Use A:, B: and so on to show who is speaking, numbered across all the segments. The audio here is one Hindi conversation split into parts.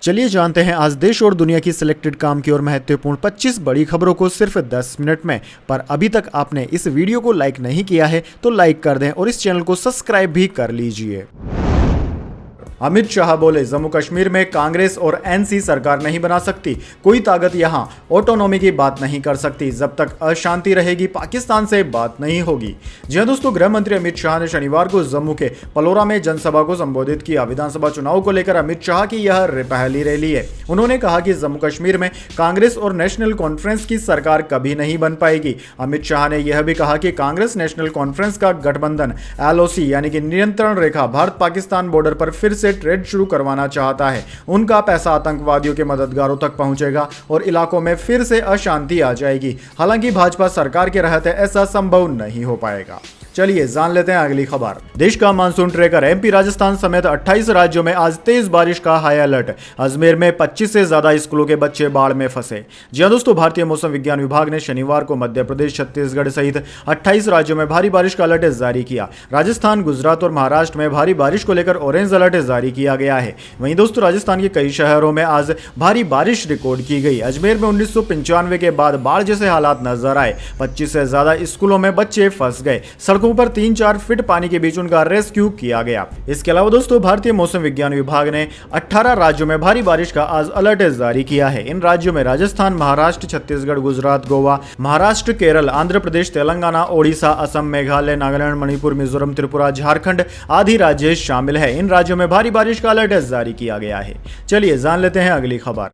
A: चलिए जानते हैं आज देश और दुनिया की सिलेक्टेड काम की और महत्वपूर्ण 25 बड़ी खबरों को सिर्फ 10 मिनट में। पर अभी तक आपने इस वीडियो को लाइक नहीं किया है तो लाइक कर दें और इस चैनल को सब्सक्राइब भी कर लीजिए। अमित शाह बोले, जम्मू कश्मीर में कांग्रेस और एनसी सरकार नहीं बना सकती, कोई ताकत यहां ऑटोनॉमी की बात नहीं कर सकती, जब तक अशांति रहेगी पाकिस्तान से बात नहीं होगी। जी हां दोस्तों, गृह मंत्री अमित शाह ने शनिवार को जम्मू के पलोरा में जनसभा को संबोधित किया। विधानसभा चुनाव को लेकर अमित शाह की यह पहली रैली है। उन्होंने कहा कि जम्मू कश्मीर में कांग्रेस और नेशनल कॉन्फ्रेंस की सरकार कभी नहीं बन पाएगी। अमित शाह ने यह भी कहा कि कांग्रेस नेशनल कॉन्फ्रेंस का गठबंधन LOC यानी कि नियंत्रण रेखा भारत पाकिस्तान बॉर्डर पर फिर से ट्रेड शुरू करवाना चाहता है। उनका पैसा आतंकवादियों के मददगारों तक पहुंचेगा और इलाकों में फिर से अशांति आ जाएगी। हालांकि भाजपा सरकार के रहते ऐसा संभव नहीं हो पाएगा। चलिए जान लेते हैं अगली खबर। देश का मानसून ट्रेकर MP राजस्थान समेत 28 राज्यों में आज तेज बारिश का हाई अलर्ट। अजमेर में 25 से ज्यादा स्कूलों के बच्चे बाढ़ में फंसे। जी हां दोस्तों, भारतीय मौसम विज्ञान विभाग ने शनिवार को मध्य प्रदेश, छत्तीसगढ़ सहित 28 राज्यों में भारी बारिश का अलर्ट जारी किया। राजस्थान, गुजरात और महाराष्ट्र में भारी बारिश को लेकर ऑरेंज अलर्ट जारी किया गया है। वहीं दोस्तों, राजस्थान के कई शहरों में आज भारी बारिश रिकॉर्ड की गई। अजमेर में 1995 के बाद बाढ़ जैसे हालात नजर आए। 25 से ज्यादा स्कूलों में बच्चे फंस गए। पर 3-4 फीट पानी के बीच उनका रेस्क्यू किया गया। इसके अलावा दोस्तों, भारतीय मौसम विज्ञान विभाग ने 18 राज्यों में भारी बारिश का आज अलर्ट जारी किया है। इन राज्यों में राजस्थान, महाराष्ट्र, छत्तीसगढ़, गुजरात, गोवा, महाराष्ट्र, केरल, आंध्र प्रदेश, तेलंगाना, ओडिशा, असम, मेघालय, नागालैंड, मणिपुर, मिजोरम, त्रिपुरा, झारखंड आदि राज्य शामिल है। इन राज्यों में भारी बारिश का अलर्ट जारी किया गया है। चलिए जान लेते हैं अगली खबर।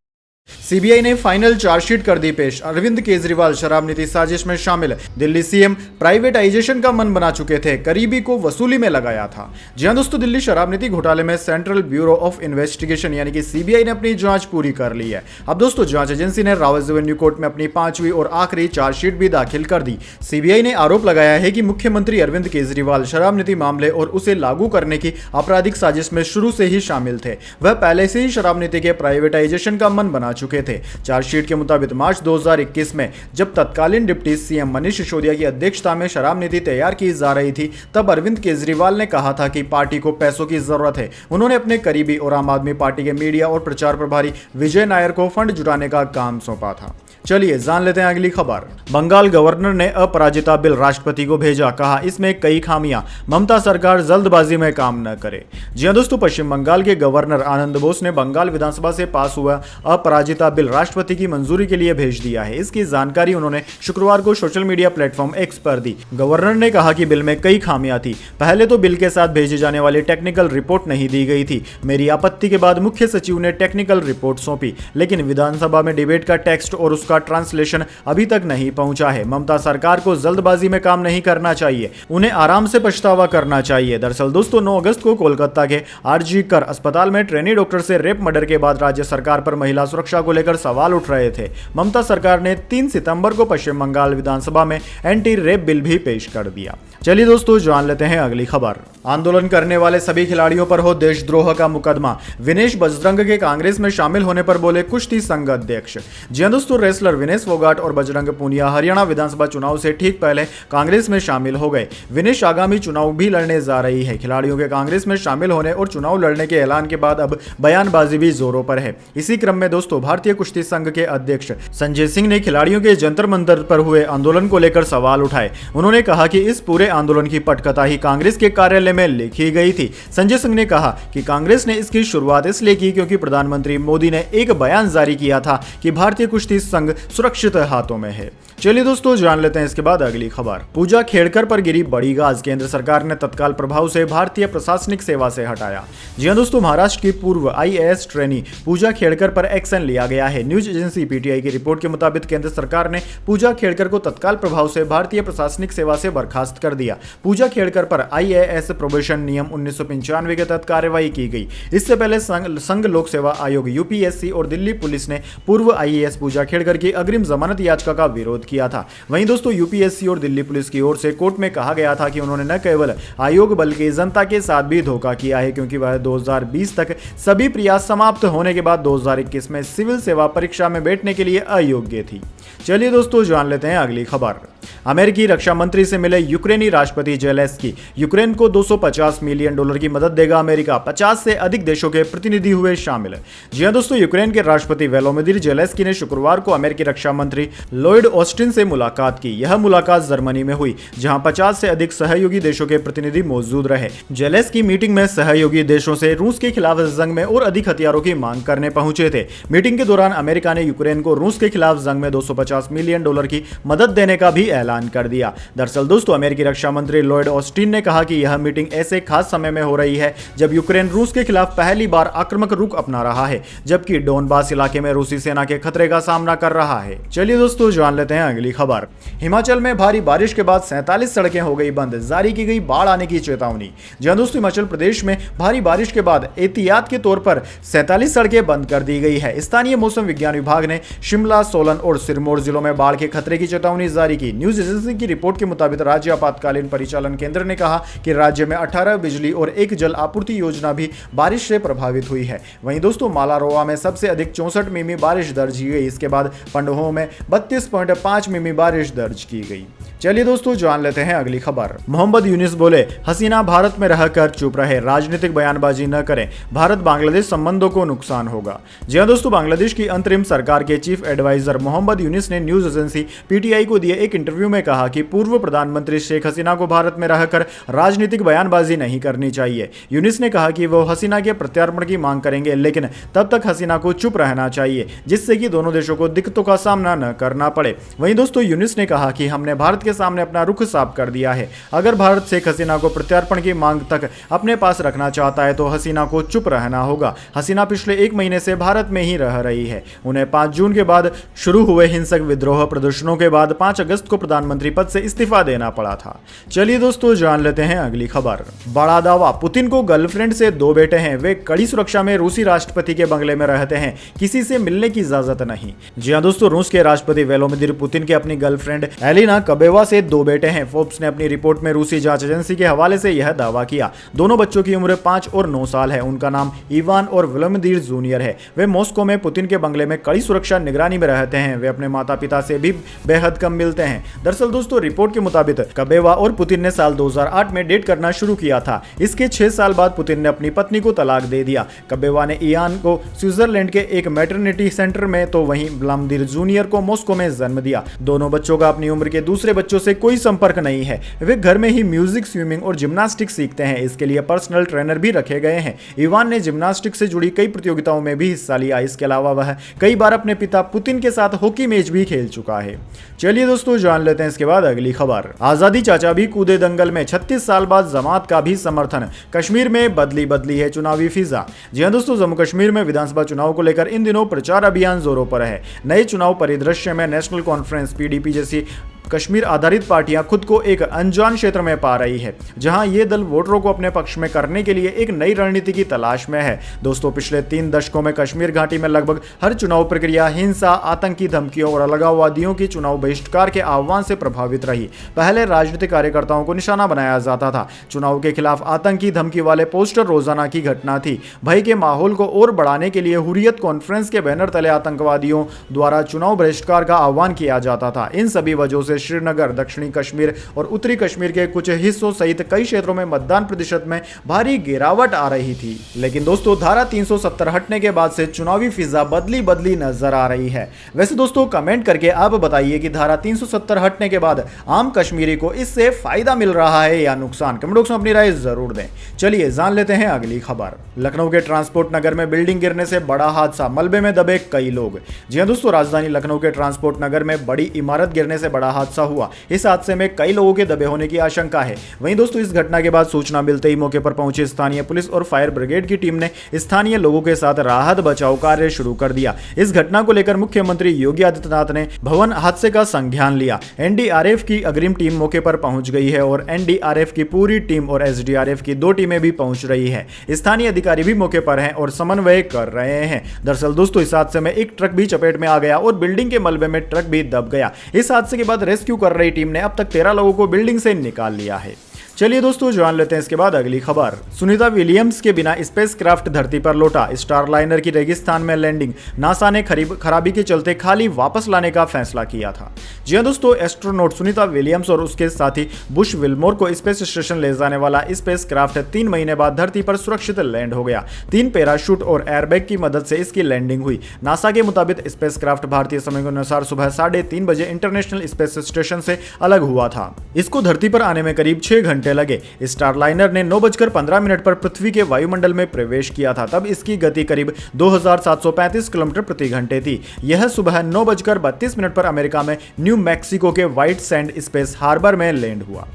A: CBI ने फाइनल चार्जशीट कर दी पेश। अरविंद केजरीवाल शराब नीति साजिश में शामिल। दिल्ली CM प्राइवेटाइजेशन का मन बना चुके थे, करीबी को वसूली में लगाया था। जी हां दोस्तों, दिल्ली शराब नीति घोटाले में सेंट्रल ब्यूरो ऑफ इन्वेस्टिगेशन यानी कि CBI ने अपनी जांच पूरी कर ली है। अब दोस्तों, जांच एजेंसी ने रावत रेवेन्यू कोर्ट में अपनी 5वीं और आखिरी चार्जशीट भी दाखिल कर दी। CBI ने आरोप लगाया है कि मुख्यमंत्री अरविंद केजरीवाल शराब नीति मामले और उसे लागू करने की आपराधिक साजिश में शुरू से ही शामिल थे। वह पहले से ही शराब नीति के प्राइवेटाइजेशन का मन बना चुके थे। चार्जशीट के मुताबिक मार्च 2021 में जब तत्कालीन डिप्टी CM मनीष सिसोदिया की अध्यक्षता में शराब नीति तैयार की जा रही थी, तब अरविंद केजरीवाल ने कहा था कि पार्टी को पैसों की जरूरत है। उन्होंने अपने करीबी और आम आदमी पार्टी के मीडिया और प्रचार प्रभारी विजय नायर को फंड जुटाने का काम सौंपा था। चलिए जान लेते हैं अगली खबर। बंगाल गवर्नर ने अपराजिता बिल राष्ट्रपति को भेजा, कहा इसमें कई खामियां, ममता सरकार जल्दबाजी में काम न करे। जी हां दोस्तों, पश्चिम बंगाल के गवर्नर आनंद बोस ने बंगाल विधानसभा से पास हुआ अपराजिता बिल राष्ट्रपति की मंजूरी के लिए भेज दिया है। इसकी जानकारी उन्होंने शुक्रवार को सोशल मीडिया प्लेटफॉर्म X पर दी। गवर्नर ने कहा कि बिल में कई खामियां थी। पहले तो बिल के साथ भेजे जाने वाली टेक्निकल रिपोर्ट नहीं दी गई थी। मेरी आपत्ति के बाद मुख्य सचिव ने टेक्निकल रिपोर्ट सौंपी, लेकिन विधानसभा में डिबेट का टेक्स्ट और उसका ट्रांसलेशन अभी तक नहीं पहुंचा है। ममता सरकार को जल्दबाजी में काम नहीं करना चाहिए, उन्हें आराम से पछतावा करना चाहिए। दरअसल दोस्तों, 9 अगस्त को कोलकाता के RG कर अस्पताल में ट्रेनी डॉक्टर से रेप मर्डर के बाद राज्य सरकार पर महिला सुरक्षा को लेकर सवाल उठ रहे थे। ममता सरकार ने 3 सितंबर को पश्चिम बंगाल विधानसभा में एंटी रेप बिल भी पेश कर दिया। चलिए दोस्तों, जान लेते हैं अगली खबर। आंदोलन करने वाले सभी खिलाड़ियों पर हो देशद्रोह का मुकदमा। विनेश बजरंग के कांग्रेस में शामिल होने पर बोले कुश्ती संघ अध्यक्ष। जी हां दोस्तों, रेसलर विनेश फोगाट और बजरंग पूनिया हरियाणा विधानसभा चुनाव से ठीक पहले कांग्रेस में शामिल हो गए। विनेश आगामी चुनाव भी लड़ने जा रही है। खिलाड़ियों के कांग्रेस में शामिल होने और चुनाव लड़ने के ऐलान के बाद अब बयानबाजी भी जोरों पर है। इसी क्रम में दोस्तों, भारतीय कुश्ती संघ के अध्यक्ष संजय सिंह ने खिलाड़ियों के जंतर मंतर पर हुए आंदोलन को लेकर सवाल उठाए। उन्होंने कहा कि इस पूरे आंदोलन की पटकथा ही कांग्रेस के कार्यालय में लिखी गई थी। संजय सिंह ने कहा कि कांग्रेस ने इसकी शुरुआत इसलिए की क्योंकि प्रधानमंत्री मोदी ने एक बयान जारी किया था कि भारतीय कुश्ती संघ सुरक्षित हाथों में है। चलिए दोस्तों, जान लेते हैं इसके बाद अगली खबर। पूजा खेड़कर पर गिरी बड़ी गाज, केंद्र सरकार ने तत्काल प्रभाव से भारतीय प्रशासनिक सेवा से हटाया। जी हां दोस्तों, महाराष्ट्र की पूर्व IAS ट्रेनी पूजा खेड़कर पर एक्शन लिया गया है। न्यूज एजेंसी PTI की रिपोर्ट के मुताबिक केंद्र सरकार ने पूजा खेड़कर को तत्काल प्रभाव से भारतीय प्रशासनिक सेवा से बर्खास्त कर दिया। पूजा खेड़कर पर IAS प्रोबेशन नियम 1995 के तहत कार्रवाई की गई। इससे पहले संघ लोक सेवा आयोग UPSC और दिल्ली पुलिस ने पूर्व IAS पूजा खेड़कर की अग्रिम जमानत याचिका का विरोध किया था। वहीं दोस्तों, UPSC और दिल्ली पुलिस की ओर से कोर्ट में कहा गया था कि उन्होंने न केवल आयोग बल्कि जनता के साथ भी धोखा किया है, क्योंकि वह 2020 तक सभी प्रयास समाप्त होने के बाद 2021 में सिविल सेवा परीक्षा में बैठने के लिए अयोग्य थी। चलिए दोस्तों, जान लेते हैं अगली खबर। अमेरिकी रक्षा मंत्री से मिले यूक्रेनी राष्ट्रपति जेलेंस्की। यूक्रेन को $250 मिलियन की मदद देगा अमेरिका। 50 से अधिक देशों के प्रतिनिधि हुए शामिल। जी हां दोस्तों, यूक्रेन के राष्ट्रपति वोलोदिमीर जेलेंस्की ने शुक्रवार को अमेरिकी रक्षा मंत्री लॉयड ऑस्टिन से मुलाकात की। यह मुलाकात जर्मनी में हुई, जहां 50 से अधिक सहयोगी देशों के प्रतिनिधि मौजूद रहे। जेलेंस्की मीटिंग में सहयोगी देशों से रूस के खिलाफ जंग में और अधिक हथियारों की मांग करने पहुंचे थे। मीटिंग के दौरान अमेरिका ने यूक्रेन को रूस के खिलाफ जंग में $250 मिलियन की मदद देने का भी ऐलान कर दिया। दरअसल दोस्तों, अमेरिकी रक्षा मंत्री लॉयड ऑस्टिन ने कहा कि यह मीटिंग ऐसे खास समय में हो रही है जब यूक्रेन रूस के खिलाफ पहली बार आक्रामक रुख अपना रहा है, जबकि डोनबास इलाके में रूसी सेना के खतरे का सामना कर रहा है। चलिए दोस्तों, जान लेते हैं अगली खबर। हिमाचल में भारी बारिश के बाद 47 सड़कें हो गई बंद, जारी की गई बाढ़ आने की चेतावनी। जहां दोस्तों, हिमाचल प्रदेश में भारी बारिश के बाद एहतियात के तौर पर 47 सड़कें बंद कर दी गई है। स्थानीय मौसम विज्ञान विभाग ने शिमला, सोलन और सिरमौर जिलों में बाढ़ के खतरे की चेतावनी जारी की। न्यूज एजेंसी की रिपोर्ट के मुताबिक राज्य आपातकालीन परिचालन केंद्र ने कहा कि राज्य में 18 बिजली और एक जल आपूर्ति योजना भी बारिश से प्रभावित हुई है। वहीं दोस्तों, मालारोवा में सबसे अधिक 64 मिमी बारिश दर्ज की गई। इसके बाद पंडोह में 32.5 मिमी बारिश दर्ज की गई। चलिए दोस्तों, जान लेते हैं अगली खबर। मोहम्मद यूनिस बोले, हसीना भारत में रहकर चुप रहे, राजनीतिक बयानबाजी न करें, भारत बांग्लादेश संबंधों को नुकसान होगा। जी हां दोस्तों, बांग्लादेश की अंतरिम सरकार के चीफ एडवाइजर मोहम्मद यूनिस ने न्यूज एजेंसी पीटीआई को दिए एक इंटरव्यू में कहा कि पूर्व प्रधानमंत्री शेख हसीना को भारत में रहकर राजनीतिक बयानबाजी नहीं करनी चाहिए। यूनिस ने कहा कि वो हसीना के प्रत्यार्पण की मांग करेंगे, लेकिन तब तक हसीना को चुप रहना चाहिए, जिससे कि दोनों देशों को दिक्कतों का सामना न करना पड़े। वहीं दोस्तों, यूनिस ने कहा कि हमने भारत के सामने अपना रुख साफ कर दिया है। अगर भारत शेख हसीना को प्रत्यार्पण की मांग तक अपने पास रखना चाहता है तो हसीना को चुप रहना होगा। हसीना पिछले 1 महीने से भारत में ही रह रही है। उन्हें 5 जून के बाद शुरू हुए हिंसक विद्रोह प्रदर्शनों के बाद 5 अगस्त को प्रधानमंत्री पद से इस्तीफा देना पड़ा था। चलिए दोस्तों, जान लेते हैं अगली खबर। बड़ा दावा, पुतिन को गर्लफ्रेंड से 2 बेटे हैं, वे कड़ी सुरक्षा में रूसी राष्ट्रपति के बंगले में रहते हैं, किसी से मिलने की इजाजत नहीं। जी हां दोस्तों, रूस के राष्ट्रपति व्लादिमीर पुतिन के अपनी गर्लफ्रेंड एलिना कबेवा से 2 बेटे हैं। फोर्ब्स ने अपनी रिपोर्ट में रूसी जांच एजेंसी के हवाले से यह दावा किया। दोनों बच्चों की उम्र 5 और 9 साल है। उनका नाम इवान और व्लादिमीर जूनियर है। वे मॉस्को में पुतिन के बंगले में कड़ी सुरक्षा निगरानी में रहते हैं। वे अपने माता पिता से भी बेहद कम मिलते हैं। दरअसल दोस्तों, रिपोर्ट के मुताबिक कबेवा और पुतिन ने साल 2008 में डेट करना शुरू किया था। इसके 6 साल बाद पुतिन ने अपनी पत्नी को तलाक दे दिया। कबेवा ने इयान को स्विट्जरलैंड के एक मैटरनिटी सेंटर में, तो वहीं व्लादिमीर जूनियर को मॉस्को में जन्म दिया। दोनों बच्चों का अपनी उम्र के दूसरे बच्चों से कोई संपर्क नहीं है। वे घर में ही म्यूजिक, स्विमिंग और जिम्नास्टिक्स सीखते हैं। इसके लिए पर्सनल ट्रेनर भी रखे गए हैं। इवान ने जिम्नास्टिक्स से जुड़ी कई प्रतियोगिताओं में भी हिस्सा लिया। इसके अलावा वह कई बार अपने पिता पुतिन के साथ हॉकी मैच भी खेल चुका है। चलिए दोस्तों, जान लेते हैं इसके बाद अगली खबर। आजादी चाचा भी कूदे दंगल में, 36 साल बाद जमात का भी समर्थन। कश्मीर में बदली है चुनावी फिजा। जी हां दोस्तों, जम्मू कश्मीर में विधानसभा चुनाव को लेकर इन दिनों प्रचार अभियान जोरों पर है। नए चुनाव परिदृश्य में नेशनल कॉन्फ्रेंस पीडीपी जैसी कश्मीर आधारित पार्टियां खुद को एक अनजान क्षेत्र में पा रही है, जहां ये दल वोटरों को अपने पक्ष में करने के लिए एक नई रणनीति की तलाश में है। दोस्तों, पिछले 3 दशकों में कश्मीर घाटी में लगभग हर चुनाव प्रक्रिया हिंसा, आतंकी धमकियों और अलगाववादियों की चुनाव बहिष्कार के आह्वान से प्रभावित रही। पहले राजनीतिक कार्यकर्ताओं को निशाना बनाया जाता था। चुनाव के खिलाफ आतंकी धमकी वाले पोस्टर रोजाना की घटना थी। भय के माहौल को और बढ़ाने के लिए हुर्रियत कॉन्फ्रेंस के बैनर तले आतंकवादियों द्वारा चुनाव बहिष्कार का आह्वान किया जाता था। इन सभी वजहों से श्रीनगर, दक्षिणी कश्मीर और उत्तरी कश्मीर के कुछ हिस्सों सहित कई क्षेत्रों में मतदान प्रतिशत में भारी गिरावट आ रही थी। लेकिन दोस्तों, धारा 370 हटने के बाद से चुनावी फिजा बदली नजर आ रही है। वैसे दोस्तों, कमेंट करके आप बताइए कि धारा 370 हटने के बाद आम कश्मीरी को इससे फायदा मिल रहा है या नुकसान। कमेंट बॉक्स में अपनी राय जरूर दें। चलिए जान लेते हैं अगली खबर। लखनऊ के ट्रांसपोर्ट नगर में बिल्डिंग गिरने से बड़ा हादसा, मलबे में दबे कई लोग। जी हां दोस्तों, राजधानी लखनऊ के ट्रांसपोर्ट नगर में बड़ी इमारत गिरने से बड़ा हादसा हुआ। इस हादसे में कई लोगों के दबे होने की आशंका है। वहीं दोस्तों, इस घटना के बाद सूचना मिलते ही मौके पर पहुंची स्थानीय पुलिस और फायर ब्रिगेड की टीम ने स्थानीय लोगों के साथ राहत बचाव कार्य शुरू कर दिया। इस घटना को लेकर मुख्यमंत्री योगी आदित्यनाथ ने भवन हादसे का संज्ञान लिया। एनडीआरएफ की अग्रिम टीम मौके पर पहुंच गई है और एनडीआरएफ की पूरी टीम और एसडीआरएफ की 2 टीमें भी पहुंच रही है। स्थानीय अधिकारी भी मौके पर हैं और समन्वय कर रहे हैं। दरअसल दोस्तों, इस हादसे में एक ट्रक भी चपेट में आ गया और बिल्डिंग के मलबे में ट्रक भी दब गया। इस हादसे के बाद रेस्क्यू कर रही टीम ने अब तक 13 लोगों को बिल्डिंग से निकाल लिया है। चलिए दोस्तों जान लेते हैं इसके बाद अगली खबर। सुनीता विलियम्स के बिना स्पेसक्राफ्ट धरती पर लौटा, स्टारलाइनर की रेगिस्तान में लैंडिंग, नासा ने खराबी के चलते खाली वापस लाने का फैसला किया था। जी हां दोस्तों, एस्ट्रोनॉट सुनीता विलियम्स और उसके साथी बुश विल्मोर को स्पेस स्टेशन ले जाने वाला स्पेसक्राफ्ट 3 महीने बाद धरती पर सुरक्षित लैंड हो गया। 3 पैराशूट और एयरबैग की मदद से इसकी लैंडिंग हुई। नासा के मुताबिक स्पेसक्राफ्ट भारतीय समय के अनुसार सुबह 3:30 बजे इंटरनेशनल स्पेस स्टेशन से अलग हुआ था। इसको धरती पर आने में करीब 6 घंटे लगे। स्टारलाइनर ने 9:15 पर पृथ्वी के वायुमंडल में प्रवेश किया था। तब इसकी गति करीब 2735 किलोमीटर प्रति घंटे थी। यह सुबह 9:32 पर अमेरिका में न्यू मैक्सिको के व्हाइट सैंड स्पेस हार्बर में लैंड हुआ।